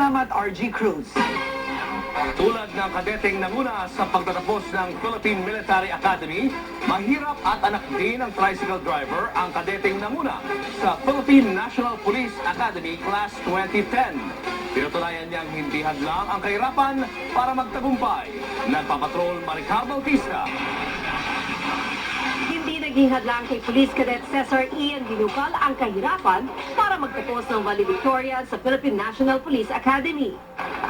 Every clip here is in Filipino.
Salamat, RG Cruz. Tulad ng kadeteng nanguna sa pagtatapos ng Philippine Military Academy, mahirap at anak din ng tricycle driver ang kadeteng nanguna sa Philippine National Police Academy Class 2010. Pinatunayan niyang hindi hadlang ang kahirapan para magtagumpay. Nagpapatrol Maricar Bautista. Hindi naging hadlang kay Police Cadet Cesar Ian Binukal ang kahirapan para magtapos ng valedictorian sa Philippine National Police Academy.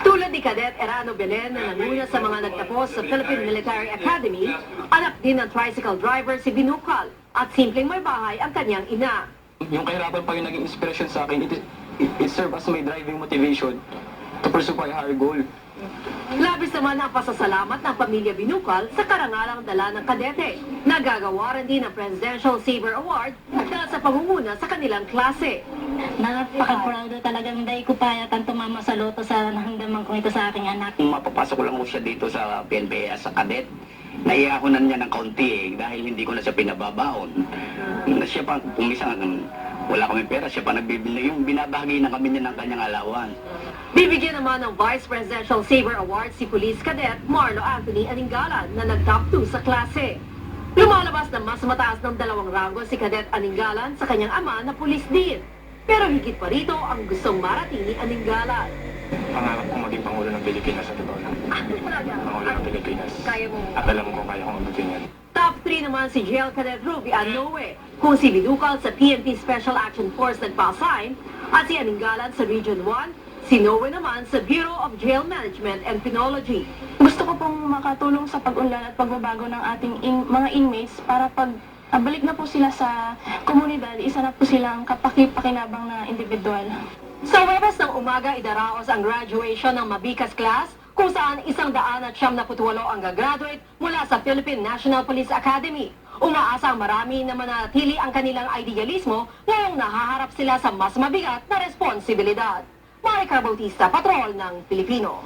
Tulad ni Cadet Erano Belen na nanguna sa mga nagtapos sa Philippine Military Academy, anak din ng tricycle driver si Binukal at simpleng may bahay ang kanyang ina. Yung kahirapan pa yung naging inspiration sa akin. It served as my driving motivation to pursue my higher goal. Labis naman ang pasasalamat ng pamilya Binukal sa karangalang dala ng kadete. Nagagawaran din ng Presidential Saver Award dahil sa pangunguna sa kanilang klase. Napaka-proud talagang dahil ko payatan tumama sa loto sa nahamdaman ko ito sa aking anak. Mapapasok ko lang mo siya dito sa PNP as a cadet. Naiyakunan niya ng kaunti dahil hindi ko na siya pinababaon. Siya pa, kung minsan wala kami pera, siya pa nagbibili. Yung binabahagi na kami niya ng kanyang alawan. Bibigyan naman ng Vice Presidential Saver Award si Police Cadet Marlo Anthony Aningalan na nag-top 2 sa klase. Lumalabas na mas mataas ng 2 ranggo si Cadet Aningalan sa kanyang ama na pulis din. Pero higit pa rito ang gustong marating ni Aningalan. Pangarap kong maging Pangulo ng Pilipinas sa totoo lang. Pangulo ng Pilipinas. Kaya mo. At alam ko kaya kong abutin yan. Top 3 naman si Jail Cadet Ruby Anoe, kung si Binukal sa PNP Special Action Force nagpa-assign at si Aningalan sa Region 1, si Noe naman sa Bureau of Jail Management and Penology. Gusto ko pong makatulong sa pag-unlad at pagbabago ng ating mga inmates para pag balik na po sila sa komunidad, isa na po silang kapaki-pakinabang na individual. Sa Webes ng umaga, idaraos ang graduation ng Mabikas class kung saan 198 ang gagraduate mula sa Philippine National Police Academy. Umaasang marami na manatili ang kanilang idealismo ngayong nahaharap sila sa mas mabigat na responsibilidad. Maricar Bautista, Patrol ng Pilipino.